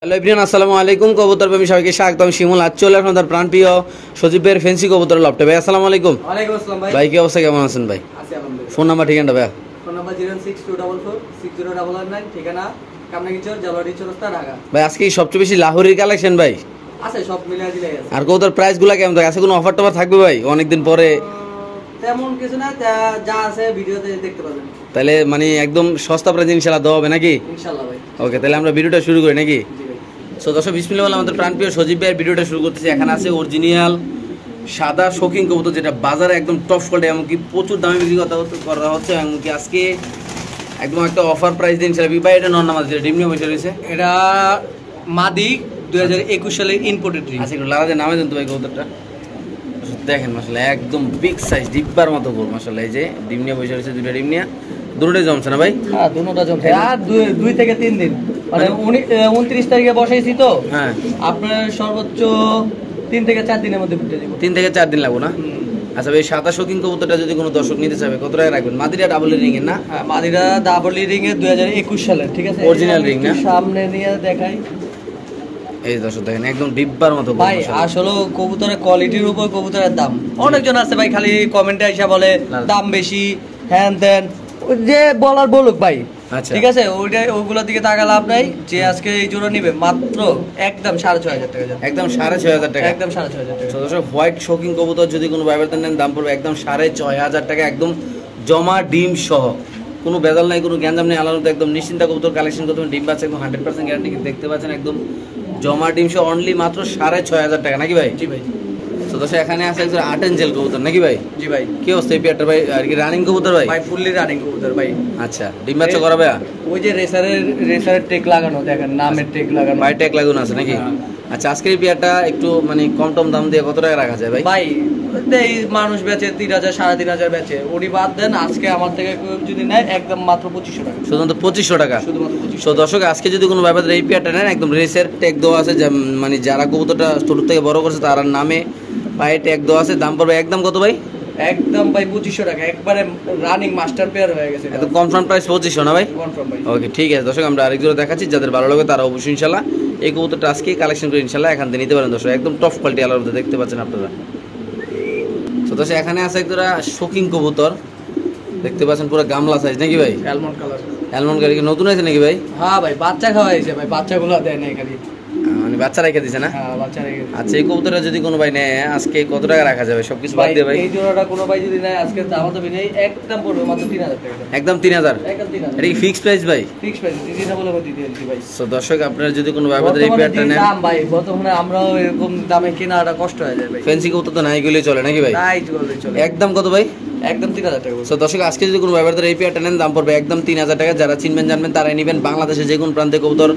Hello everyone, আসসালামু আলাইকুম। কবুতর প্রেমী সবাইকে স্বাগত। আমি শিমুল। আজ চলে আসলাম তার প্রাণপ্রিয় সজীব ভাইয়ের ফেন্সি কবুতর লফটে। ভাই আসসালামু আলাইকুম। ওয়ালাইকুম আসসালাম ভাই। ভাই কি অবস্থা, কেমন আছেন ভাই? আছি আলহামদুলিল্লাহ। ফোন নাম্বার ঠিকানা ভাই? ফোন নাম্বার 062446099, ঠিকানা কামনাগিচর, জালওয়ারি চৌরাস্তা, ঢাকা। ভাই আজকে সবচেয়ে বেশি লাহোরের কালেকশন ভাই। আছে সব মিলিয়ে দিলেই আছে। আর কবুতর প্রাইস গুলা কেমন থাকে? আছে কোনো অফার টফার থাকবে ভাই? অনেকদিন পরে তেমন কিছু না, যা আছে ভিডিওতে দেখতে পাবেন। তাহলে মানে একদম সস্তা প্রাইস ইনশাআল্লাহ দেওয়া হবে নাকি? ইনশাআল্লাহ ভাই। ওকে, তাহলে আমরা ভিডিওটা শুরু করি নাকি? জি ভাই। সো দর্শক বিসমিল্লাহ বলে আমাদের প্রাণপ্রিয় সজীব ভাইয়ের ভিডিওটা শুরু করতেছি। এখানে আছে অরিজিনাল সাদা শৌখিন কবুতর, যেটা বাজারে একদম টপ কোয়ালিটি, এমনকি প্রচুর দামে বিক্রি করা হচ্ছে। এমনকি আজকে একদম একটা অফার প্রাইস দিন ইনশাআল্লাহ। ভাই এটা নন নামাজ, যেটা ডিম নিয়ে বসে রয়েছে, এটা মাদি 2021 সালের ইম্পোর্টেড রিং। আচ্ছা একটু লাগাতে নামে দেন তো ভাই কবুতরটা। দেখেন মাশাআল্লাহ একদম বিগ সাইজ, ডিব্বার মতো গোল মাশাআল্লাহ। এই যে ডিম নিয়ে বসে রয়েছে, দুইটা ডিম নিয়ে, দুটোই জমছে না ভাই? হ্যাঁ, দুটোটা জমছে। আর 2 থেকে 3 দিন, মানে 29 তারিখে বসাইছি তো। হ্যাঁ, আপনার সর্বোচ্চ 3 থেকে 4 দিনের মধ্যে ফুটে দিব। 3 থেকে 4 দিন লাগবে না? আচ্ছা ভাই, সাদা শৌখিন কবুতরটা যদি কোনো দর্শক নিতে চাবে কত টাকা রাখবেন? মাদিরা ডাবল রিং এর না? হ্যাঁ, মাদিরা ডাবল রিং এর 2021 সালের, ঠিক আছে? Original ring না? সামনে নিয়ে দেখাই এই দর্শক দেখেন একদম ডিব্বার মতো গোল ভাই। মাশাআল্লাহ। আসলে কবুতরের কোয়ালিটির উপর কবুতরের দাম। অনেকজন আছে ভাই খালি কমেন্টে এসে বলে দাম বেশি, হ্যান দেন, যে বলার বলুক ভাই। আচ্ছা ঠিক আছে, ওইগুলোর দিকে টাকা লাভ নাই। যে আজকে এই জোড়া নিবে মাত্র একদম 6,500 টাকা। একদম 6,500 টাকা। একদম 6,500 টাকা। তো দর্শক হোয়াইট শৌখিন কবুতর যদি কোনো ব্যবধান নেন দাম পড়বে একদম 6,500 টাকা, একদম জমা ডিম সহ, কোনো বেজাল নাই, কোনো গ্যাঞ্জাম নেই, আলাদা একদম নিশ্চিন্তা কবুতর কালেকশন করতে ডিম পাচ্ছে একদম 100% গ্যারান্টি। দেখতে পাচ্ছেন একদম জমা ডিম সহ অনলি মাত্র 6,500 টাকা নাকি ভাই? জি ভাই। তো দর্শক এখানে আছে একজন আর্ট এঞ্জেল কবুতর নাকি ভাই? জি ভাই। কি অবস্থা এই পেয়ারটা ভাই? আর কি রানিং কবুতর ভাই? ভাই ফুললি রানিং কবুতর ভাই। আচ্ছা, ডিম বাচ্চা করাবে? ওই যে রেসারের টেক লাগানো, দেখেন নামের টেক লাগানো, ভাই ট্যাগ লাগুন আছে নাকি? হ্যাঁ। আচ্ছা, আজকের এই পেয়ারটা একটু মানে কম টম দাম দিয়ে কত টাকা রাখা যায় ভাই? ভাই এই মানুষ বেচে 3,000 3,500 বেচে, ওটি বাদ দেন। আজকে আমার থেকে কেউ যদি নেয় একদম মাত্র 2,500 টাকা। শুধুমাত্র 2,500 টাকা। শুধুমাত্র 2,500। তো দর্শক আজকে যদি কোনো ব্যাপারে এই পেয়ারটা নেন একদম রেসের ট্যাগ দেওয়া আছে, মানে যারা কবুতরটা ছোট থেকে বড় করছে তার নামে পায়ে ট্যাগ দেওয়া আছে। দাম পড়বে একদম কত ভাই? একদম ভাই 2,500 টাকা, একবারে রানিং মাস্টার পেয়ার হয়ে গেছে। একদম কনফার্ম প্রাইস 2,500 না ভাই? কনফার্ম ভাই। ওকে ঠিক আছে দর্শক, আমরা আরেকজোড়া দেখাচ্ছি, যাদের ভালো লাগে তারা অবশ্যই ইনশাল্লাহ এই কবুতরটা আজকে কালেকশন করে ইনশাল্লাহ এখান থেকে নিতে পারেন দর্শক। একদম টপ কোয়ালিটি আলার মধ্যে দেখতে পাচ্ছেন আপনারা। তো দর্শক এখানে আছে একজোড়া শৌখিন কবুতর, দেখতে পাচ্ছেন পুরো গামলা সাইজ নাকি ভাই? Almond colour. অ্যালমন্ড গাড়ি কি নতুন আছে নাকি ভাই? হ্যাঁ ভাই, বাচ্চা খাওয়াইছে ভাই, বাচ্চাগুলো দেয় না খালি। মানে বাচ্চা রেখে দিছে না? হ্যাঁ, বাচ্চা রেখে দিছে। আচ্ছা, এই কবুতরটা যদি কোনো ভাই নেয় আজকে কত টাকা রাখা যাবে সবকিছু বাদ দিয়ে ভাই? এই জোড়াটা কোনো ভাই যদি নেয় আজকে দাম তো নেই, একদম পড়বে মাত্র 3,000 টাকা। একদম 3,000? একদম 3,000। এটা কি ফিক্স প্রাইস ভাই? ফিক্স প্রাইস দিদিনা বলে দিতে দিচ্ছি ভাই। তো দর্শক আপনারা যদি কোনো ব্যাপারে এই বর্তমানে পেয়ারটা যে নেন, দাম ভাই, বর্তমানে আমরাও এরকম দামে কেনাটা কষ্ট হয়ে যায় ভাই। ফ্যান্সি কবুতর তো নাই গেলেই চলে নাকি ভাই? তাই চলে। একদম কত ভাই? একদম 3,000 টাকা। তো দর্শক আজকে যদি কোনো ব্যাপারে এই পেয়ারটা নেন দাম পড়বে একদম 3,000 টাকা। যারা চিনবেন জানবেন তারাই নেবেন। বাংলাদেশে যে কোনো প্রান্তে কবুতর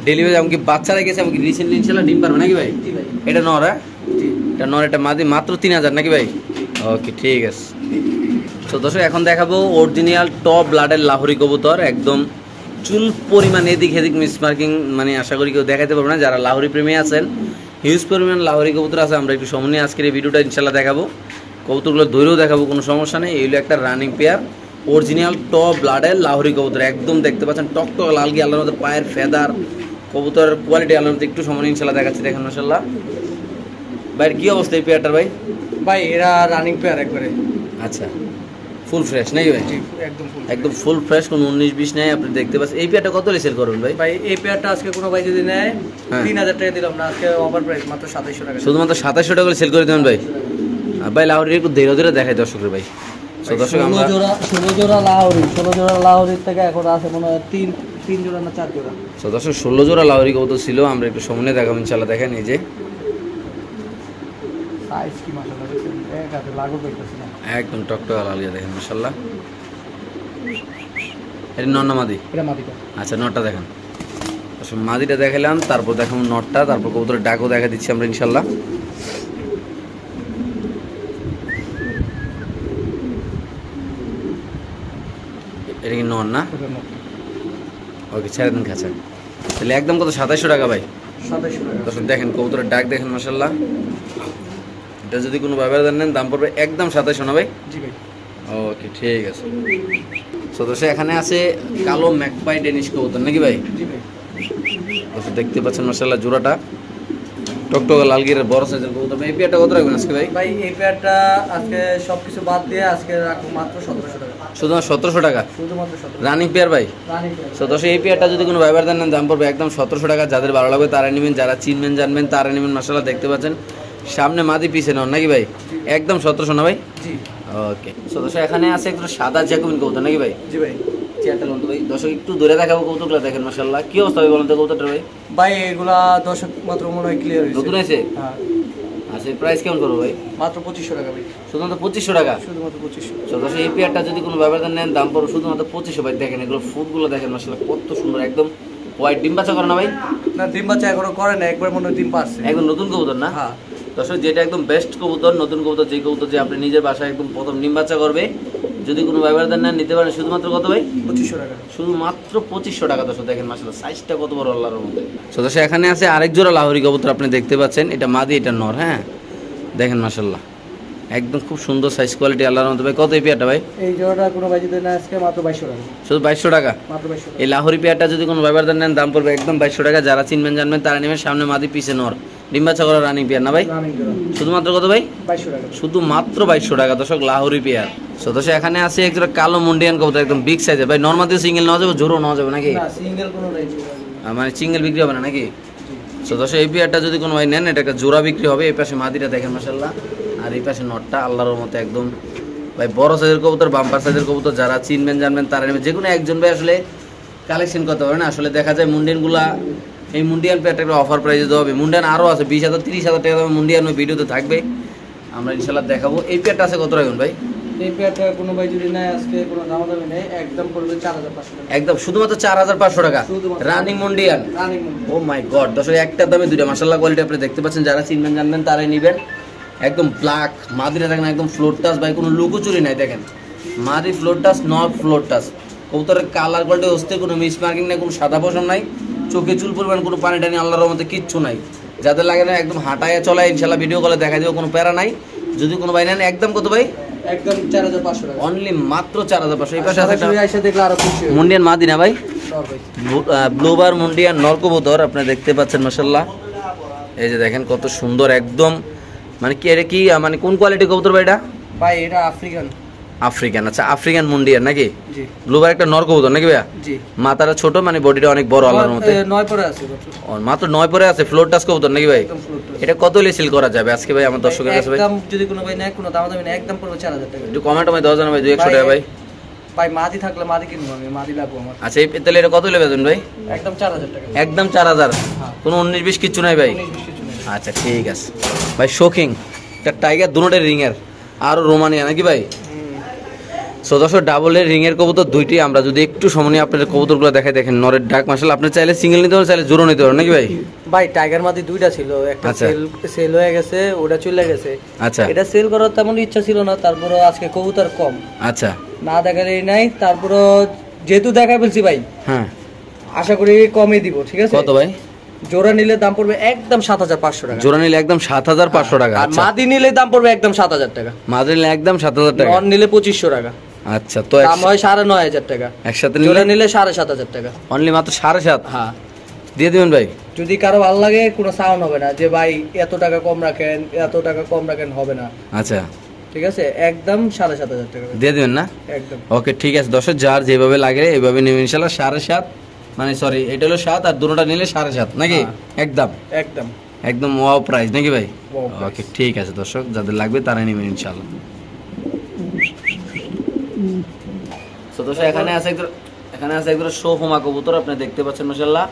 ডেলিভারি, এমনকি বাচ্চারা গেছে, এমনকি রিসেন্টলি ইনশাল্লাহ ডিম পারবে নাকি ভাই? জি ভাই। এটা নর? হ্যাঁ, জি। এটা নর, এটা মাদি, মাত্র 3,000 নাকি ভাই? ওকে ঠিক আছে। তো দর্শক এখন দেখাবো অরিজিনাল টপ ব্লাডের লাহোরি কবুতর, একদম চুল পরিমাণ এদিক এদিক মিসমার্কিং, মানে আশা করি কেউ দেখাতে পারবে না। যারা লাহোরি প্রেমী আছেন, হিউজ পরিমাণ লাহোরি কবুতর আছে। আমরা একটু সময় নিয়ে আজকের এই ভিডিওটা ইনশাল্লাহ দেখাবো, কবুতরগুলো ধরেও দেখাবো, কোনো সমস্যা নেই। এইগুলো একটা রানিং পেয়ার অরিজিনাল টপ ব্লাডের লাহোরি কবুতর, একদম দেখতে পাচ্ছেন টকটক লাল গিয়ে আল্লাহর মধ্যে পায়ের ফেদার, কবুতরের কোয়ালিটি আল্লাহর মধ্যে একটু সময় ইনশাল্লাহ দেখাচ্ছি। দেখেন মাশাআল্লাহ ভাইয়ের কি অবস্থা এই পেয়ারটার ভাই? ভাই এরা রানিং পেয়ার একবারে। আচ্ছা, ফুল ফ্রেশ নাকি ভাই? একদম ফুল। একদম ফুল ফ্রেশ, কোনো 19-20 নেই। আপনি দেখতে পাচ্ছেন এই পেয়ারটা কত সেল করবেন ভাই? ভাই এই পেয়ারটা আজকে কোনো ভাই যদি নেয় হ্যাঁ। 3,000 টাকা দিলাম না, আজকে অফার প্রাইস মাত্র 2,700 টাকা। শুধুমাত্র 2,700 টাকা করে সেল করে দেবেন ভাই? আর ভাই লাহোরি একটু ধীরে ধীরে দেখাই দর্শকের ভাই। তো দর্শক আমরা 16 জোড়া লাহোরির থেকে এখন আছে মনে হয় 3 জোড়া না 4 জোড়া। তো দর্শক 16 জোড়া লাহোরি কবুতর ছিল, আমরা একটু সামনে দেখাবো ইনশাআল্লাহ। দেখেন এই যে সাইজ কি মাশাআল্লাহ, দেখেন এক হাতে লাগু করতেছে না, একদম টকটক লাল গিয়ে দেখেন মাশাআল্লাহ। এটা নর না মাদি? এটা মাটিটা। আচ্ছা, নটটা দেখেন। আচ্ছা, মাদিটা দেখালাম, তারপর দেখাবো নটটা, তারপর কবুতরের ডাকও দেখা দিচ্ছি আমরা ইনশাআল্লাহ। এটা কি নর না? ওকে ছেড়ে দিন খাঁচা। তাহলে একদম কত? 2,700 টাকা ভাই? 2,700 টাকা। দর্শক দেখেন কবুতরের ডাক দেখেন মাশাআল্লাহ। এটা যদি কোনো ব্যবহার নেন দাম পড়বে একদম 2,700 না ভাই? জি ভাই। ওকে ঠিক আছে। তো দর্শক এখানে আছে কালো ম্যাকপাই ডেনিশ কবুতর নাকি ভাই? জি ভাই। দর্শক দেখতে পাচ্ছেন মাশাআল্লাহ জোড়াটা টকটকা লাল গিরের বড় সাইজের কবুতর। এই পেয়ারটা কত রাখবেন আজকে ভাই? ভাই এই পেয়ারটা আজকে সবকিছু বাদ দিয়ে আজকে রাখবো মাত্র 1700 টাকা। শুধুমাত্র 1700 টাকা শুধুমাত্র 1700 রানিং পেয়ার ভাই। Running pair. তো দর্শক এই পেয়ারটা যদি কোনো ভাইবার দেন দাম পড়বে একদম 1700 টাকা। যাদের ভালো লাগবে তারা নেবেন, যারা চিনবেন জানবেন তারা নেবেন। মাশাআল্লাহ দেখতে পাচ্ছেন সামনে মাদি পিছে নন নাকি ভাই? একদম 1700 না ভাই? জি ওকে। সো দর্শক এখানে আছে একটু সাদা জ্যাকবিন কবুতর নাকি ভাই? জি ভাই। চেয়ারটা লোন তো ভাই। দর্শক একটু দূরে দেখাবো কবুতরগুলো দেখেন মাশাআল্লাহ কি অবস্থা ভাই বলেন তো কবুতরটা ভাই? ভাই এগুলা দর্শক মাত্র মনে হয় ক্লিয়ার হয়েছে। নতুন আছে? হ্যাঁ আচ্ছা প্রাইস কেমন করবো ভাই? মাত্র 2500 টাকা ভাই। শুধুমাত্র 2500 টাকা। শুধুমাত্র 2500। তো দর্শক এই পেয়ারটা যদি কোনো ব্যবধান নেন দাম পড়বে শুধুমাত্র 2500 ভাই। দেখেন এগুলো ফুটগুলো দেখেন মাশাআল্লাহ কত সুন্দর, একদম হোয়াইট ডিম বাচ্চা করে না ভাই? না ডিম বাচ্চা এখনো করে না, একবার মনে হয় ডিম পারছে। একদম নতুন কবুতর না? হ্যাঁ। দর্শক যেটা একদম বেস্ট কবুতর, নতুন কবুতর, যে কবুতর যে আপনি নিজের বাসায় একদম প্রথম ডিম বাচ্চা করবে, যদি কোনো ব্যবধান নেন নিতে পারেন শুধুমাত্র কত ভাই? 2500 টাকা। শুধুমাত্র 2500 টাকা। দর্শক দেখেন মাশাআল্লাহ সাইজটা কত বড় আল্লাহর মধ্যে। তো দর্শক এখানে আছে আরেক জোড়া লাহোরি কবুতর আপনি দেখতে পাচ্ছেন, এটা মাদি এটা নর। হ্যাঁ দেখেন মাশাআল্লাহ একদম খুব সুন্দর সাইজ কোয়ালিটি আল্লাহর মধ্যে। ভাই কত এই পেয়ারটা ভাই? এই জোড়াটা কোনো ভাই যদি না আজকে মাত্র 2200 টাকা। শুধু 2200 টাকা। মাত্র 2200 টাকা। এই লাহোরি পেয়ারটা যদি কোনো ব্যবধান নেন দাম পড়বে একদম 2200 টাকা। যারা চিনবেন জানবেন তারা নেবেন। সামনে মাদি পিছে নর, ডিম বাচ্চা করা রানিং পেয়ার না ভাই? রানিং জোড়া। শুধুমাত্র কত ভাই? 2200 টাকা। শুধুমাত্র 2200 টাকা দর্শক লাহোরি পেয়ার। সো দর্শক এখানে আছে একটা কালো মুন্ডিয়ান কবুতর একদম বিগ সাইজের ভাই। নরমাল সিঙ্গেল নেওয়া যাবে, জোরও নেওয়া যাবে নাকি? না সিঙ্গেল কোনো নাই। মানে সিঙ্গেল বিক্রি হবে না নাকি? সো দর্শক এই পেয়ারটা যদি কোনো ভাই নেন এটা একটা জোড়া বিক্রি হবে। এই পাশে মাদিটা দেখেন মাশাআল্লাহ, আর এই পাশে নটটা আল্লাহর মতো একদম ভাই বড় সাইজের কবুতর, বাম্পার সাইজের কবুতর। যারা চিনবেন জানবেন তারা নেবেন। যে কোনো একজন ভাই আসলে কালেকশন করতে পারে না। আসলে দেখা যায় মুন্ডিয়ানগুলা, এই মুন্ডিয়ান পেয়ারটা একটা অফার প্রাইসে দেওয়া হবে। মুন্ডিয়ান আরও আছে 20,000 30,000 টাকা দামে মুন্ডিয়ান ওই ভিডিওতে থাকবে, আমরা ইনশাল্লাহ দেখাবো। এই পেয়ারটা আছে কত রাখবেন ভাই? এই পেয়ারটা কোনো ভাই যদি নেয় আজকে কোনো দামাদামি নেই, একদম পড়বে 4500 টাকা। একদম শুধুমাত্র 4500 টাকা শুধুমাত্র। রানিং মুন্ডিয়ান। রানিং ও মাই গড দর্শক একটার দামে দুইটা মাশাআল্লাহ কোয়ালিটি আপনি দেখতে পাচ্ছেন। যারা চিনবেন জানবেন তারাই নেবেন। একদম ব্ল্যাক মাদিরা দেখেন একদম ফ্লোর টাচ ভাই, কোনো লুকোচুরি নাই। দেখেন মাদি floor touch, not floor touch. কবুতরের কালার কোয়ালিটি হচ্ছে কোনো মিস মার্কিং নাই, কোনো সাদা পশম নাই, চোখে চুল পরিমাণ কোনো পানি টানি আল্লাহর রহমতে কিচ্ছু নাই। যাদের লাগে না একদম হাঁটায় চলায় ইনশাল্লাহ ভিডিও কলে দেখা দেবো, কোনো প্যারা নাই। যদি কোনো ভাই নেন একদম কত ভাই? একদম 4500 টাকা। অনলি মাত্র 4500। এই পাশে আছে সরাসরি আইসা দেখলে আরো খুশি হবে। মুন্ডিয়ান মাদি না ভাই? সর ভাই। ব্লুবার মুন্ডিয়ান নর কবুতর আপনি দেখতে পাচ্ছেন মাশাআল্লাহ। এই যে দেখেন কত সুন্দর একদম, মানে কি এটা কি মানে কোন কোয়ালিটি কবুতর ভাই এটা? ভাই এটা আফ্রিকান। আফ্রিকান। আচ্ছা আফ্রিকান মুন্ডিয়ান নাকি? জি। ব্লুবার একটা নর কবুতর নাকি ভাইয়া? জি। মাথাটা ছোট মানে বডিটা অনেক বড় আল্লাহর মতে। 9 পরে আছে মাত্র 9 পরে আছে। ফ্লোর টাচ কবুতর নাকি ভাই? একদম ফ্লোর টাচ। এটা কত হলে সেল করা যাবে আজকে ভাই আমার দর্শকের কাছে ভাই? একদম যদি কোনো ভাই নেয় কোনো দামাদামি নেই, একদম পড়বে 4000 টাকা। একটু কমেন্ট ভাই 10 জানা ভাই 200 টাকা ভাই। ভাই মাদি থাকলে মাদি কিনবো আমি, মাদি লাগবো আমার। আচ্ছা এই তাহলে এটা কত হলে বেচবেন ভাই? একদম 4000 টাকা। একদম 4000। হ্যাঁ। কোনো 19-20 কিচ্ছু নাই ভাই? 19-20 কিছু নেই। আচ্ছা ঠিক আছে ভাই। শোকিং একটা টাইগার দুটোটাই রিং এর আর রোমানিয়া নাকি ভাই? সো দর্শক ডাবলের রিং এর কবুতর দুইটি। আমরা যদি একটু সময় নিয়ে আপনাদের কবুতরগুলো দেখাই, দেখেন নরের ডাক মাশাআল্লাহ। আপনি চাইলে সিঙ্গেল নিতে পারেন, চাইলে জোড়ো নিতে পারেন নাকি ভাই? ভাই টাইগার মাদি দুইটা ছিল, একটা আচ্ছা। সেল হয়ে গেছে, ওটা চলে গেছে। আচ্ছা এটা সেল করার তেমন ইচ্ছা ছিল না, তারপরে আজকে কবুতর কম আচ্ছা না দেখালেই নাই। তারপরে যেহেতু দেখা বলছি ভাই, হ্যাঁ আশা করি কমই দিব। ঠিক আছে? কত ভাই? জোড়া নিলে দাম পড়বে একদম 7500 টাকা। জোড়া নিলে একদম 7500 টাকা। আর আচ্ছা মাদি নিলে দাম পড়বে একদম 7000 টাকা। মাদ্রি নিলে একদম 7000 টাকা। নন নিলে 2500 টাকা। আচ্ছা তো দাম হয় 9500 টাকা। একসাথে জোড়া নিলে নিলে 7500 টাকা। অনলি মাত্র 7.5 হ্যাঁ দিয়ে দিবেন ভাই। যদি কারো ভালো লাগে কোনো সাউন্ড হবে না যে ভাই এত টাকা কম রাখেন, এত টাকা কম রাখেন, হবে না। আচ্ছা ঠিক আছে? একদম 7500 টাকা দিয়ে দিবেন না? একদম। ওকে ঠিক আছে দর্শক, যার যেভাবে লাগে এইভাবে নেবেন ইনশাআল্লাহ। 7.5 মানে সরি এটা হলো 7 আর দুটোটা নিলে 7.5 নাকি? একদম একদম একদম ওয়াও প্রাইস নাকি ভাই? Wow price। ওকে ঠিক আছে দর্শক, যাদের লাগবে তারাই নেবেন ইনশাআল্লাহ। তো দর্শক এখানে আছে একদম শো হোমা কবুতর আপনি দেখতে পাচ্ছেন মাশাআল্লাহ,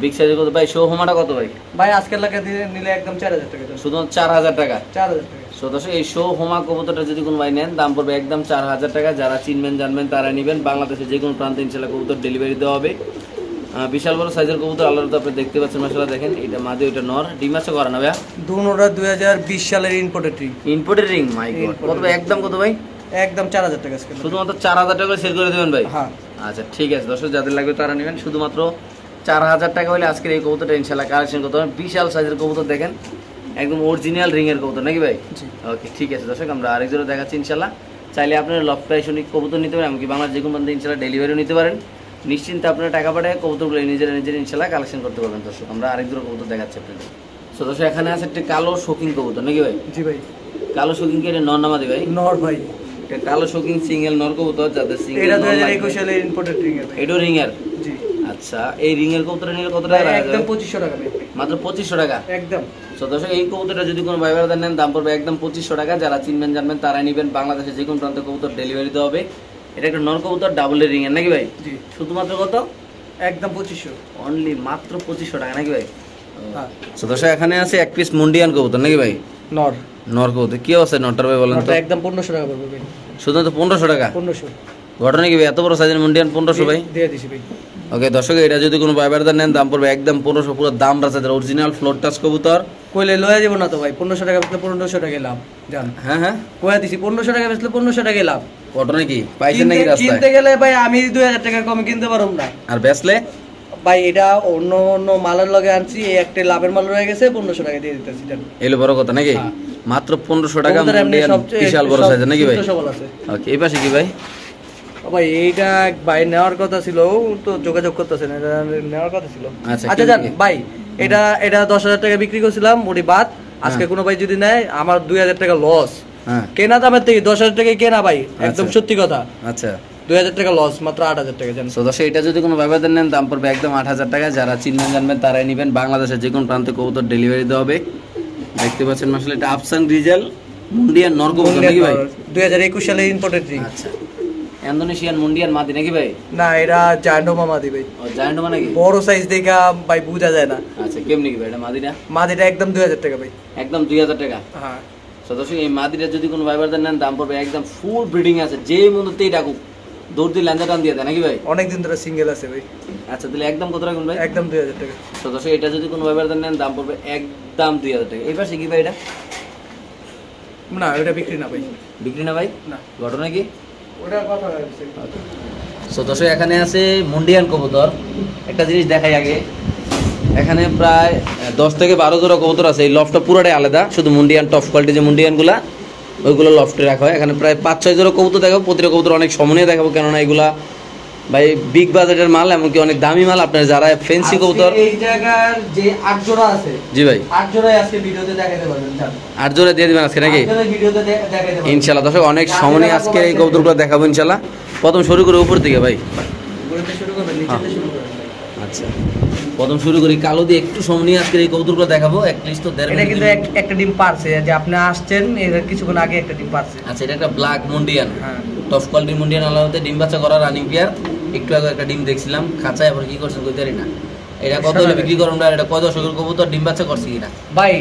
বিগ সাইজের কবুতর। ভাই শো হোমাটা কত ভাই? ভাই আজকের লাগে নিলে একদম 4000 টাকা। শুধু 4000 টাকা। 4000 টাকা। সো দর্শক এই শো হোমা কবুতরটা যদি কোনো ভাই নেন দাম পড়বে একদম 4000 টাকা। যারা চিনবেন জানবেন তারা নেবেন। বাংলাদেশে যে কোনো প্রান্তে ইনশাআল্লাহ কবুতর ডেলিভারি দেওয়া হবে। বিশাল বড় সাইজের কবুতর আল্লাহর তো আপনি দেখতে পাচ্ছেন মাশাআল্লাহ। দেখেন এটা মাদি ওটা নর, ডিম আছে করা না ভাইয়া? দুনোটা 2020 সালের imported ring. Imported ring. My god কত ভাই? একদম কত ভাই? একদম 4000 টাকা আজকে। শুধুমাত্র 4000 টাকা সেল করে দেবেন ভাই? হ্যাঁ আচ্ছা ঠিক আছে দর্শক, যাদের লাগবে তারা নেবেন। শুধুমাত্র 4000 টাকা হলে আজকের এই কবুতরটা ইনশাআল্লাহ কালেকশন করতে পারবেন। বিশাল সাইজের কবুতর দেখেন, একদম অরিজিনাল রিং এর কবুতর নাকি ভাই? জি। ওকে ঠিক আছে দর্শক, আমরা আরেকজন দেখাচ্ছি ইনশাআল্লাহ। চাইলে আপনারা লফ প্রাইস কবুতর নিতে পারেন, এমনকি বাংলার যে কোনো প্রান্তে ইনশাআল্লাহ ডেলিভারিও নিতে পারেন। নিশ্চিন্তে আপনারা টাকা পাঠায় কবুতরগুলো নিজেরা ইনশাল্লাহ কালেকশন করতে পারবেন। দর্শক আমরা আরেক দুটো কবুতর দেখাচ্ছি আপনাদের। সো দর্শক এখানে আছে একটা কালো শৌখিন কবুতর নাকি ভাই? জি ভাই। কালো শৌখিন কি এটা নর না মাদি ভাই? নর ভাই। এটা কালো শৌখিন সিঙ্গেল নর কবুতর যাদের সিঙ্গেল এটা 2021 সালে ইম্পোর্টেড রিং এর। এটাও রিং এর? জি। আচ্ছা এই রিং এর কবুতর নিলে কত টাকা? একদম 2500 টাকা ভাই। মাত্র 2500 টাকা একদম। সো দর্শক এই কবুতরটা যদি কোনো ভাই ব্রাদার নেন দাম পড়বে একদম 2500 টাকা। যারা চিনবেন জানবেন তারাই নেবেন। বাংলাদেশের যে কোনো প্রান্তে কবুতর ডেলিভারি দেওয়া হবে। এটা একটা নর কবুতর ডাবল রিং এর নাকি ভাই? জি। শুধুমাত্র কত? একদম 2500 অনলি মাত্র 2500 টাকা নাকি ভাই? হ্যাঁ। সো দর্শক এখানে আছে এক পিস মুন্ডিয়ান কবুতর নাকি ভাই? নর। নর কবুতর কি আছে নরটার ভাই বলেন তো? একদম 1500 টাকা পড়বে ভাই। শুধুমাত্র 1500 টাকা? 1500। ঘটনা কি ভাই এত বড় সাইজের মুন্ডিয়ান 1500 ভাই? দিয়ে দিছি ভাই। ওকে দর্শক এটা যদি কোনো ভাই ব্রাদার নেন দাম পড়বে একদম 1500 পুরো দাম রাখছে অরিজিনাল ফ্লোর টাচ কবুতর। কইলে লয়ে যাব না তো ভাই। 1500 টাকা বেচলে 1500 টাকা লাভ জান। হ্যাঁ হ্যাঁ কইয়া দিছি 1500 টাকা বেচলে 1500 টাকা লাভ। ঘটনা কি পাইছেন নাকি রাস্তায়? কিনতে গেলে ভাই আমি 2000 টাকা কম কিনতে পারব না। আর বেচলে ভাই এটা অন্য অন্য মালের লগে আনছি এই একটা লাভের মাল রয়ে গেছে 1500 টাকা দিয়ে দিতেছি জান। এলো বড় কথা নাকি? মাত্র 1500 টাকা মুন্ডিয়ান বিশাল বড় সাইজের নাকি ভাই? ওকে এই পাশে কি ভাই? ভাই এইটা ভাই নেওয়ার কথা ছিল তো যোগাযোগ করতেছে না। এটা নেওয়ার কথা ছিল। আচ্ছা জান ভাই এটা 10000 টাকা বিক্রি করছিলাম ওটি বাদ। আজকে কোনো ভাই যদি নেয় আমার 2000 টাকা লস। হ্যাঁ কেনা দামের থেকে 10000 টাকা কেনা ভাই একদম সত্যি কথা। আচ্ছা 2000 টাকা লস মাত্র 8000 টাকা জান। সো দর্শক এটা যদি কোনো ভাইবাদের নেন দাম পড়বে একদম 8000 টাকা। যারা চিনবেন জানবেন তারাই নেবেন। বাংলাদেশের যে কোনো প্রান্তে কবুতর ডেলিভারি দেওয়া হবে। দেখতে পাচ্ছেন মাশাআল্লাহ এটা আফসান রিজাল মুন্ডিয়ান নর কবুতর নাকি ভাই? 2021 সালে ইম্পোর্টেড রিং। আচ্ছা ইন্দোনেশিয়ান মুন্ডিয়ান মাদি নাকি ভাই? না এটা জায়ান্ডোমা মাদি ভাই। ও জায়ান্ডোমা নাকি? বড় সাইজ দেখা ভাই বোঝা যায় না। আচ্ছা কেমনি কি ভাই এটা মাদিটা? মাদিটা একদম 2000 টাকা ভাই। একদম 2000 টাকা? হ্যাঁ। সো দর্শক এই মাদিটা যদি কোনো ভাইবারদের নেন দাম পড়বে একদম ফুল ব্রিডিং আছে। যে মুহূর্তেই ডাকুক দৌড় দিয়ে ল্যান্ডা টান দিয়ে দেয় নাকি ভাই? অনেক দিন ধরে সিঙ্গেল আছে ভাই। আচ্ছা তাহলে একদম কত রাখুন ভাই? একদম 2000 টাকা। তো দর্শক এটা যদি কোনো ভাইবারদের নেন দাম পড়বে একদম 2000 টাকা। এই পাশে কি ভাই এটা? না এটা বিক্রি না ভাই। বিক্রি না ভাই? না। ঘটনা কি? ওটা কথা হইছে। সো দর্শক এখানে আছে মুন্ডিয়ান কবুতর। একটা জিনিস দেখাই আগে। এখানে প্রায় 10 থেকে 12 জোড়া কবুতর আছে। এই লফটটা পুরোটাই আলাদা। শুধু মুন্ডিয়ান টপ কোয়ালিটি যে মুন্ডিয়ানগুলা ওইগুলো লফটে রাখা হয়। এখানে প্রায় 5-6 জোড়া কবুতর দেখাবো। প্রতিটা কবুতর অনেক সমন্বয়ে দেখাবো কেননা এগুলা ভাই বিগ বাজেটের মাল এমনকি অনেক দামি মাল। আপনার যারা ফ্যান্সি কবুতর এই জায়গার যে 8 জোড়া আছে জি ভাই 8 জোড়াই আজকে ভিডিওতে দেখাতে পারবেন জান। 8 জোড়া দিয়ে দিবেন আজকে নাকি? 8 জোড়া ভিডিওতে দেখাতে পারবেন ইনশাআল্লাহ। দর্শক অনেক সমন্বয়ে আজকে এই কবুতরগুলো দেখাবো ইনশাআল্লাহ। প্রথম শুরু করে উপর থেকে ভাই। উপরে শুরু করবেন নিচে থেকে শুরু করবেন। আচ্ছা প্রথম শুরু করি কালো দিয়ে একটু সমন্বয়ে আজকে এই কবুতরগুলো দেখাবো। অ্যাটলিস্ট তো 1.5 এটা কিন্তু একটা ডিম পারছে যে আপনি আসছেন এর কিছুক্ষণ আগে একটা ডিম পারছে। আচ্ছা এটা একটা ব্ল্যাক মুন্ডিয়ান। হ্যাঁ টপ কোয়ালিটি মুন্ডিয়ান আলাদাতে ডিম বাচ্চা করা রানিং পেয়ার। একটু আগে একটা ডিম দেখছিলাম খাঁচায় আবার কি করছেন কইতে পারি না। এটা কত হলে বিক্রি করুন? আর এটা কয় দশকের কবুতর ডিম বাচ্চা করছে কিনা? ভাই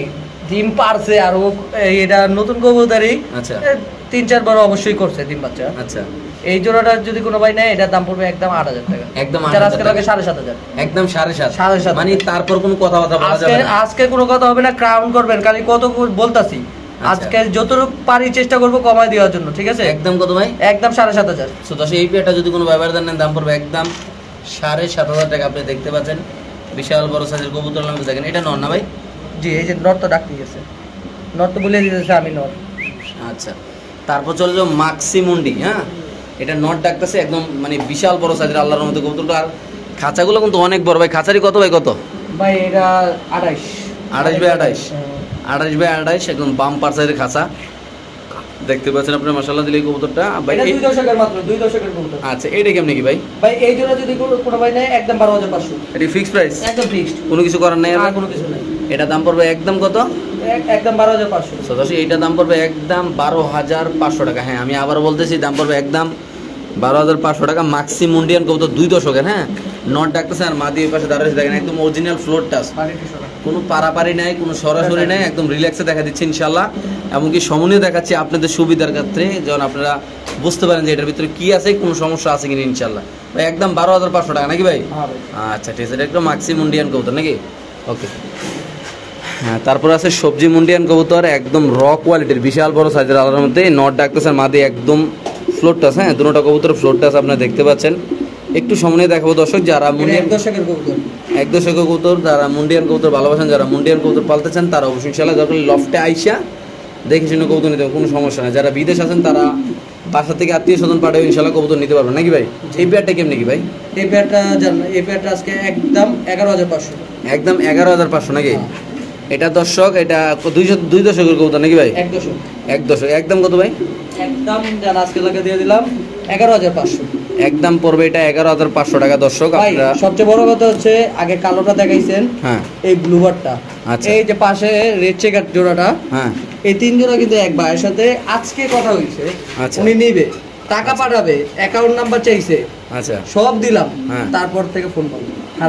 ডিম পারছে আর এটা নতুন কবুতরই। আচ্ছা 3-4 বার অবশ্যই করছে ডিম বাচ্চা। আচ্ছা এই জোড়াটা যদি কোনো ভাই নেয় এটার দাম পড়বে একদম 8000 টাকা। একদম যারা আজকে লাগে 7500। একদম 7.5 7.5 মানে তারপর কোনো কথাবার্তা বলা যাবে না। আজকে কোনো কথা হবে না। ক্রাউন করবেন খালি কত বলতাছি। আজকে যতটুকু পারি চেষ্টা করব কমায় দেওয়ার জন্য ঠিক আছে? একদম কত ভাই? একদম 7500। সো দর্শক এই পেয়ারটা যদি কোনো ভাইবারদার নেন দাম পড়বে একদম 7500 টাকা। আপনি দেখতে পাচ্ছেন বিশাল বড় সাইজের কবুতর নাম দেখেন। এটা নর না ভাই? জি এই যে নর তো ডাকতে গেছে। নর তো বলে দিতেছে আমি নর। আচ্ছা তারপর চলে যাও মাক্সি মুন্ডি। হ্যাঁ এটা নট ডাকতেছে একদম মানে বিশাল বড় সাইজের আল্লাহর মতো কবুতরটা। আর খাঁচাগুলো কিন্তু অনেক বড় ভাই। খাঁচারি কত ভাই? কত ভাই এটা 28 28 বাই 28 একদম বাম্পার সাইজের খাঁচা দেখতে পাচ্ছেন আপনি মাশাআল্লাহ দিলে কবুতরটা ভাই। এটা 2 দশকের মাত্র 2 দশকের কবুতর। আচ্ছা এটা কেমনে কি ভাই? ভাই এই জোড়া যদি কোনো ভাই নেয় একদম 12500। এটা ফিক্সড প্রাইস? একদম ফিক্সড। কোনো কিছু করার নাই? আর কোনো কিছু নাই। এটা দাম পড়বে একদম কত? একদম 12500। সো দর্শক এইটা দাম পড়বে একদম 12500 টাকা। হ্যাঁ আমি আবার বলতেছি দাম পড়বে একদম 12500 টাকা। মাক্সি মুন্ডিয়ান কবুতর 2 দশকের। হ্যাঁ নট ডাকতেছে আর মাদি ওই পাশে দাঁড়িয়ে দেখেন একদম অরিজিনাল ফ্লোর টাচ। কোনো পারাপারি নাই কোনো সরাসরি নাই। একদম রিল্যাক্সে দেখা দিচ্ছি ইনশাআল্লাহ। এমনকি সমন্বয় দেখাচ্ছি আপনাদের সুবিধার ক্ষেত্রে যখন আপনারা বুঝতে পারেন যে এটার ভিতরে কি আছে কোনো সমস্যা আছে কিনা ইনশাআল্লাহ। ভাই একদম 12500 টাকা নাকি ভাই? আচ্ছা ঠিক আছে এটা একদম মাক্সি মুন্ডিয়ান কবুতর নাকি? ওকে হ্যাঁ তারপর আছে সবজি মুন্ডিয়ান কবুতর একদম র কোয়ালিটির বিশাল বড় সাইজের আলাদার মধ্যে নট ডাকতেছে মাদি একদম ফ্লোর টাচ। হ্যাঁ দুটোটা কবুতর ফ্লোর টাচ আপনারা দেখতে পাচ্ছেন। একটু সামনে দেখাবো দর্শক যারা মুন্ডিয়ান 1 দশকের কবুতর 1 দশকের কবুতর যারা মুন্ডিয়ান কবুতর ভালোবাসেন যারা মুন্ডিয়ান কবুতর পালতে চান তারা অবশ্যই ইনশাআল্লাহ যখন লফটে আইসা দেখে শুনে কবুতর নিতে কোনো সমস্যা নেই। যারা বিদেশ আছেন তারা বাসা থেকে আত্মীয় স্বজন পাঠাবে ইনশাল্লাহ কবুতর নিতে পারবেন নাকি ভাই? এই পেয়ারটা কেমনি কি ভাই? এই পেয়ারটা আজকে একদম 11,500, একদম 11,500 নাকি? এটা দর্শক, এটা 2 দশকের কবুতর নাকি ভাই? 1 দশক। একদম কত ভাই? একদম জান আজকে লাগে দিয়ে দিলাম 11,500। একদম পড়বে এটা 11,500 টাকা দর্শক। আপনারা সবচেয়ে বড় কথা হচ্ছে আগে কালোটা দেখাইছেন, হ্যাঁ এই ব্লুবারটা, এই যে পাশে রেড চেকার জোড়াটা, হ্যাঁ এই 3 জোড়া কিন্তু এক ভাইয়ের সাথে আজকে কথা হইছে। উনি নিবে, টাকা পাঠাবে, অ্যাকাউন্ট নাম্বার চাইছে, আচ্ছা সব দিলাম, তারপর থেকে ফোন করব।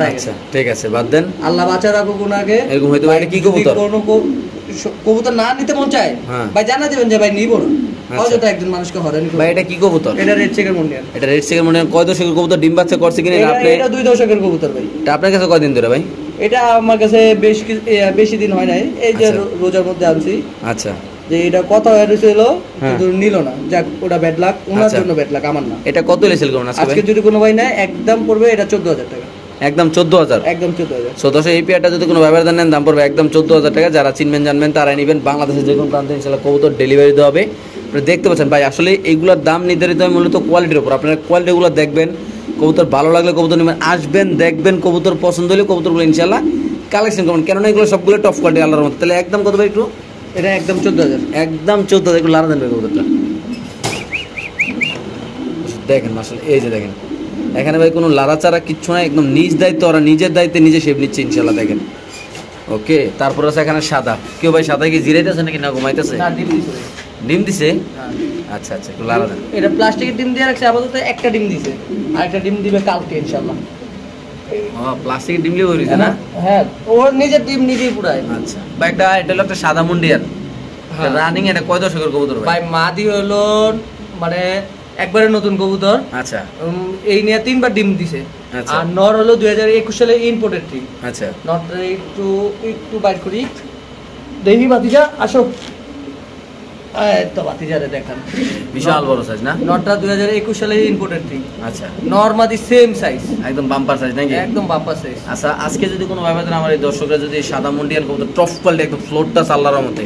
আচ্ছা ঠিক আছে, বাদ দেন, আল্লাহ বাঁচা রাখুক ওনাকে। এরকম হয়তো এটা কি কবুতর? কোন কবুতর না নিতে মন চায় ভাই জানা দিবেন যে ভাই নিব না, অযথা একজন মানুষকে হয়রানি করবে। ভাই এটা কি কবুতর? এটা রেড চেকার মুন্ডিয়ান। এটা রেড চেকার মুন্ডিয়ান কয় দশকের কবুতর? ডিম বাচ্চা করছে কিনা আপনি? এটা 2 দশকের কবুতর ভাই। এটা আপনার কাছে কয়দিন ধরে ভাই? এটা আমার কাছে বেশি দিন হয় নাই, এই যে রোজার মধ্যে আনছি। আচ্ছা, যে এটা কথা হয়েছিল কিন্তু নিল না, যাক ওটা ব্যাড লাক, ওনার জন্য ব্যাড লাক, আমার না। এটা কত লেসেল করুন আজকে যদি কোনো ভাই নেয় একদম পড়বে এটা 14,000 টাকা। একদম 14,000? একদম 14,000। সো দর্শক এই পেয়ারটা যদি কোনো ব্যবহার নেন দাম পড়বে একদম 14,000 টাকা। যারা চিনবেন জানবেন তারাই নেবেন। বাংলাদেশের যে কোনো প্রান্তে ইনশাআল্লাহ কবুতর ডেলিভারি দেওয়া হবে। আপনি দেখতে পাচ্ছেন ভাই, আসলে এইগুলোর দাম নির্ধারিত হয় মূলত কোয়ালিটির উপর। আপনারা কোয়ালিটিগুলো দেখবেন, কবুতর ভালো লাগলে কবুতর নেবেন, আসবেন দেখবেন, কবুতর পছন্দ হলে কবুতরগুলো ইনশাআল্লাহ কালেকশন করবেন, কেননা এগুলো সবগুলো টপ কোয়ালিটি আল্লাহর মতো। তাহলে একদম কত ভাই? একটু এটা একদম 14,000। একদম 14,000। একটু লাড়া দেন ভাই কবুতরটা, দেখেন আসলে এই যে দেখেন এখানে ভাই কোনো লাড়াচাড়া কিচ্ছু নাই, একদম নিজ দায়িত্ব, ওরা নিজের দায়িত্বে নিজে শেপ নিচ্ছে ইনশাল্লাহ। দেখেন ওকে। তারপর আছে এখানে সাদা। কেউ ভাই সাদা কি জিরাইতেছে নাকি না ঘুমাইতেছে? না, ডিম দিছে। ডিম দিছে? আচ্ছা আচ্ছা, একটু লাড়া দেন। এটা প্লাস্টিকের ডিম দিয়ে রাখছে, আপাতত একটা ডিম দিছে, আর একটা ডিম দিবে কালকে ইনশাআল্লাহ। ও প্লাস্টিকের ডিম দিয়ে হইছে না? হ্যাঁ, ওর নিজের ডিম নিজেই পুরায়। আচ্ছা ভাই, এটা হলো একটা সাদা মুন্ডিয়ান রানিং। এটা কয় দশকের কবুতর ভাই? মাদি হলো মানে একবারে নতুন কবুতর। আচ্ছা, এই নিয়ে 3বার ডিম দিছে। আর নর হলো 2021 সালে ইম্পোর্টেড ডিম। আচ্ছা, নরটা একটু বাইর করি, দেখি ভাতিজা আসো। তো ভাতিজারে দেখান, বিশাল বড় সাইজ না? নরটা 2021 সালে ইম্পোর্টেড ডিম। আচ্ছা, নর মাদি সেম সাইজ, একদম বাম্পার সাইজ নাকি? একদম বাম্পার সাইজ। আচ্ছা, আজকে যদি কোনো ভাবে আমার এই দর্শকরা যদি সাদা মুন্ডিয়ান কবুতর টপ কোয়ালিটি একদম ফ্লোরটা আল্লাহর মতে,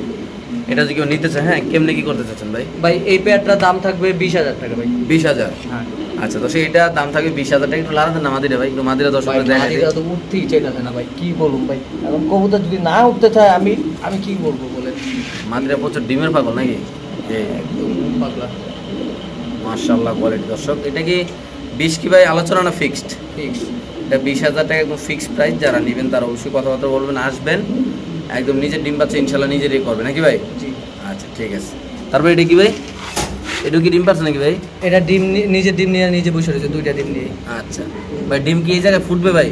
এটা যদি কেউ নিতে চায়, হ্যাঁ কেমনে কি করতে চাচ্ছেন ভাই? ভাই এই পেয়ারটার দাম থাকবে 20,000 টাকা ভাই। 20,000? হ্যাঁ। আচ্ছা, তো এটা দাম থাকবে 20,000 টাকা। একটু লাড়াতেন না মাদিরা ভাই, একটু মাদিরা দর্শকরা দেখাই। মাদিরা তো উঠতেই চাইতেছে না ভাই, কি বলুন ভাই। এখন কবুতর যদি না উঠতে চায় আমি কি বলবো বলেন? মাদিরা প্রচুর ডিমের পাগল নাকি? একদম পাগলা, মাশাআল্লাহ কোয়ালিটি দর্শক। এটা কি 20 কি ভাই আলোচনা না ফিক্সড? ফিক্সড। এটা 20,000 টাকা একদম ফিক্সড প্রাইস। যারা নেবেন তারা অবশ্যই কথাবার্তা বলবেন, আসবেন, একদম নিজের ডিম বাচ্চা ইনশাআল্লাহ নিজেরই করবে নাকি ভাই? জি। আচ্ছা ঠিক আছে। তারপর এটা কি ভাই? এটা কি ডিম পাচ্ছে নাকি ভাই? এটা ডিম নিজের ডিম নিয়ে নিজে বসে রয়েছে, 2টা ডিম নিয়ে। আচ্ছা ভাই, ডিম কি এই জায়গায় ফুটবে ভাই?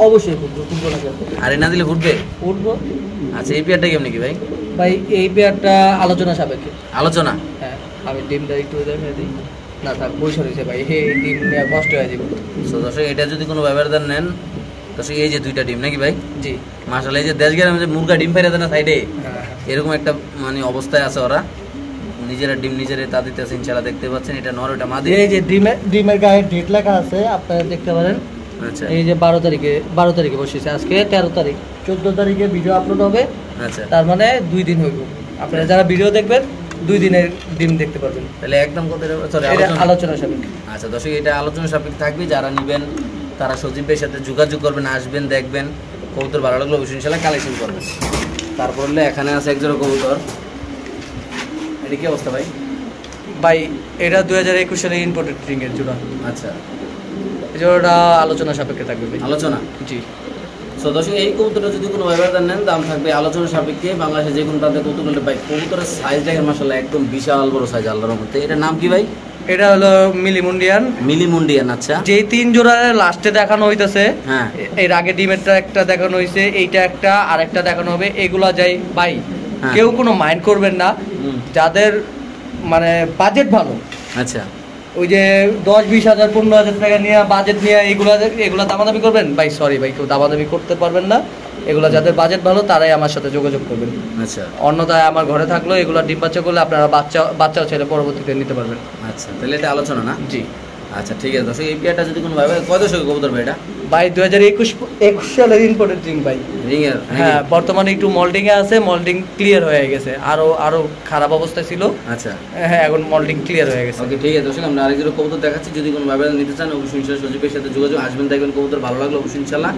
অবশ্যই ফুটবে, ফুটবো না কেন? আরে না দিলে ফুটবে? ফুটবো। আচ্ছা, এই পেয়ারটা কেমন কি ভাই? ভাই এই পেয়ারটা আলোচনা সাপেক্ষে। আলোচনা? হ্যাঁ, আমি ডিমটা একটু দেখে দিই। না থাক, বসে রয়েছে ভাই, এই ডিম নিয়ে কষ্ট হয়ে যাবে। সো দর্শক, এটা যদি কোনো ব্যবহারদার নেন দর্শক, এই যে 2টা ডিম নাকি ভাই? জি মাশাআল্লাহ। এই যে দেশ গ্রামে যে মুরগা ডিম ফাইরা দেয় না সাইডে, এরকম একটা মানে অবস্থায় আছে ওরা, নিজেরা ডিম নিজেরাই তা দিতেছে ইনশাআল্লাহ। দেখতে পাচ্ছেন এটা নর, এটা মাদি। এই যে ডিমের গায়ে ডেট লেখা আছে, আপনারা দেখতে পারেন। আচ্ছা, এই যে 12 তারিখে বসেছে, আজকে 13 তারিখ, 14 তারিখে ভিডিও আপলোড হবে। আচ্ছা, তার মানে 2 দিন হইব। আপনারা যারা ভিডিও দেখবেন 2 দিনের ডিম দেখতে পারবেন। তাহলে একদম কত? আলোচনা সাপেক্ষে। আচ্ছা দর্শক, এটা আলোচনা সাপেক্ষে থাকবে। যারা নেবেন তারা সজীবের সাথে যোগাযোগ করবেন, আসবেন, দেখবেন, কবুতর ভালো লাগলো অবশ্যই ইনশাআল্লাহ কালেকশন করবেন। তারপর হলে এখানে আছে একজোড়া কবুতর। এটা কি অবস্থা ভাই? ভাই এটা 2021 সালে ইম্পোর্টেড রিং এর জোড়া। আচ্ছা, এই জোড়াটা আলোচনা সাপেক্ষে থাকবে ভাই। আলোচনা? জি। সো দর্শক, এই কবুতরটা যদি কোনো ব্যবহারদার নেন দাম থাকবে আলোচনা সাপেক্ষে। বাংলাদেশে যে কোনো প্রান্তে কবুতর নিলে ভাই, কবুতরের সাইজ দেখেন মাশাআল্লাহ, একদম বিশাল বড় সাইজ আল্লাহর মধ্যে। এটার নাম কি ভাই? এটা হলো মিলি মুন্ডিয়ান। মিলি মুন্ডিয়ান। আচ্ছা, যে 3 জোড়া লাস্টে দেখানো হইতাছে, হ্যাঁ এর আগে ডিমেরটা একটা দেখানো হইছে, এইটা একটা, আর একটা দেখানো হবে। এগুলা যাই ভাই, কেউ কোনো মাইন্ড করবেন না, যাদের মানে বাজেট ভালো। আচ্ছা, ওই যে 10-20 হাজার 15 হাজার টাকা নিয়ে বাজেট নিয়ে এগুলা দামাদামি করবেন ভাই, সরি ভাই, কেউ দামাদামি করতে পারবেন না। এগুলা যাদের বাজেট ভালো তারাই আমার সাথে যোগাযোগ করবেন। আচ্ছা, অন্যথায় আমার ঘরে থাকলো এগুলা ডিম বাচ্চা করলে আপনারা বাচ্চাও ছেলে পরবর্তীতে নিতে পারবেন। আচ্ছা, তাহলে এটা আলোচনা না? জি। আচ্ছা ঠিক আছে দর্শক, এই পেয়ারটা যদি কোনো ভাই কয় দশকের কবুতর ভাই? এটা ভাই 2021 সালের ইম্পোর্টেড রিং ভাই। রিংয়ের হ্যাঁ, বর্তমানে একটু মোল্ডিং এ আছে, মোল্ডিং ক্লিয়ার হয়ে গেছে, আরো খারাপ অবস্থায় ছিল। আচ্ছা হ্যাঁ, এখন মোল্ডিং ক্লিয়ার হয়ে গেছে। ওকে ঠিক আছে দর্শক, আমরা আরেক জোড়া কবুতর দেখাচ্ছি। যদি কোনো ভাবে নিতে চান অবশ্যই ইনশাআল্লাহ সজীবের সাথে যোগাযোগ আসবেন, দেখবেন কবুতর ভালো লাগলো অবশ্যই ইনশাআল্লাহ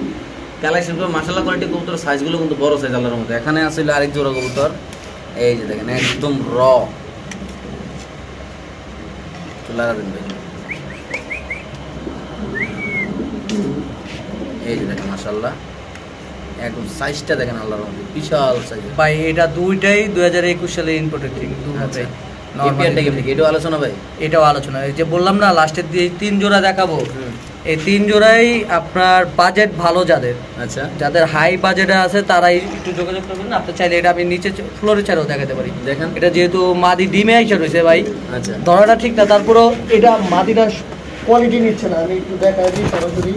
কালেকশন করবেন। মাশাআল্লাহ কোয়ালিটি কবুতর, সাইজগুলো কিন্তু বড় সাইজ আল্লাহর মধ্যে। এখানে আসলে আরেক জোড়া কবুতর, এই যে দেখেন একদম র লাগা দেন ভাই, এই যে দেখেন মাশাআল্লাহ একদম সাইজটা দেখেন আল্লাহর মধ্যে বিশাল সাইজ ভাই। এটা দুইটাই 2021 সালে ইম্পোর্টেড রিং, দুটোই এটাও আলোচনা ভাই, এটাও আলোচনা। এই যে বললাম না লাস্টের দিয়ে 3 জোড়া দেখাবো, এই 3 জোড়াই আপনার বাজেট ভালো যাদের, আচ্ছা যাদের হাই বাজেটে আছে তারাই একটু যোগাযোগ করবেন। আপনি চাইলে এটা আমি নিচে ফ্লোরে ছাড়াও দেখাতে পারি। দেখেন এটা যেহেতু মাদি ডিমে আইসা রয়েছে ভাই, আচ্ছা ধরাটা ঠিক না, তারপরেও এটা মাদিটা কোয়ালিটি নিচ্ছে না। আমি একটু দেখাই দিই সরাসরি,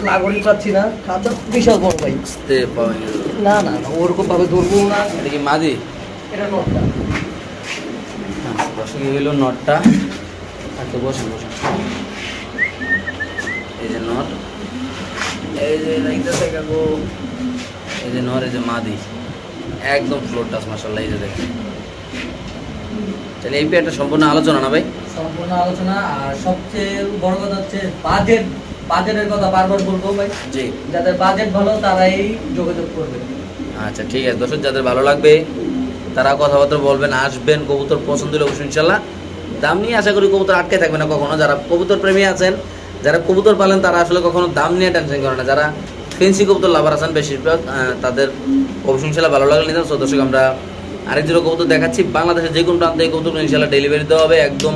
লাগনি পাচ্ছি না, খাঁচা বিশাল বড় ভাই। না না না ওরকম ভাবে ধরবো না। এটা কি মাদি? এটা নটটা। দর্শক এই হলো নটটা। আচ্ছা বসেন বসেন, এই যে নট, এই যে রাইতাছে কাকু, এই যে নর, এই যে মাদি একদম ফ্লোর টাচ মাশাআল্লাহ। এই যে দেখেন, তাহলে এই পেয়ারটা সম্পূর্ণ আলোচনা না ভাই? সম্পূর্ণ আলোচনা। আর সবচেয়ে বড় কথা হচ্ছে বাজেটের কথা বারবার বলবো ভাই, জি যাদের বাজেট ভালো তারাই যোগাযোগ করবে। আচ্ছা ঠিক আছে দর্শক, যাদের ভালো লাগবে তারা কথাবার্তা বলবেন, আসবেন, কবুতর পছন্দ হলে অবশ্যই ইনশাআল্লাহ দাম নিয়ে আশা করি কবুতর আটকে থাকবে না কখনো। যারা কবুতর প্রেমী আছেন, যারা কবুতর পালেন, তারা আসলে কখনো দাম নিয়ে টেনশন করে না। যারা ফেন্সি কবুতর লাভার আছেন বেশিরভাগ, তাদের অবশ্যই ইনশাআল্লাহ ভালো লাগলে নিতাম। দর্শক আমরা আরেক জোড়া কবুতর দেখাচ্ছি। বাংলাদেশের যে কোনো প্রান্তে এই কবুতর ইনশাআল্লাহ ডেলিভারি দেওয়া হবে, একদম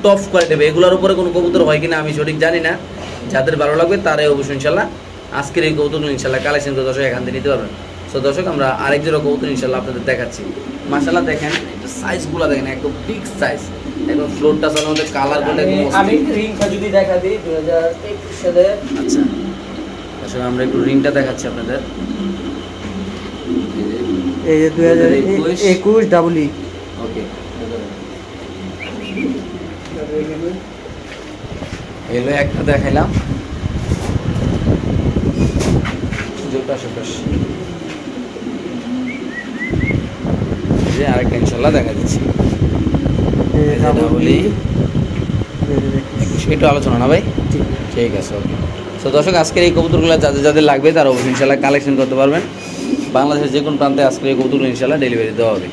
টপ কোয়ালিটি হবে। এগুলোর উপরে কোনো কবুতর হয় কিনা আমি সঠিক জানি না, যাদের ভালো লাগবে তারাই অবশ্যই ইনশাআল্লাহ আজকের এই কবুতরগুলো ইনশাআল্লাহ কালেকশন করে দর্শক এখান থেকে নিতে পারবেন। তো দর্শক আমরা আরেক জোড়া কবুতর ইনশাআল্লাহ আপনাদের দেখাচ্ছি। মাশাআল্লাহ দেখেন সাইজগুলো দেখেন, একদম বিগ সাইজ, একদম ফ্লোরটা চালার মধ্যে কালার গুলো আমি রিংটা যদি দেখা দিই 2021 সালে। আচ্ছা আসলে আমরা একটু রিংটা দেখাচ্ছি আপনাদের। এই যে 2021 ডাবল ই। ওকে এলো একটা দেখাইলাম, জোটা সুপাস যে আরেকটা ইনশাআল্লাহ দেখা দিচ্ছি। একটু আলোচনা না ভাই? ঠিক আছে ওকে। তো দর্শক আজকের এই কবুতরগুলো যাদের যাদের লাগবে তারা অবশ্যই ইনশাআল্লাহ কালেকশন করতে পারবেন। বাংলাদেশের যে কোনো প্রান্তে আজকের এই কবুতরগুলো ইনশাআল্লাহ ডেলিভারি দেওয়া হবে।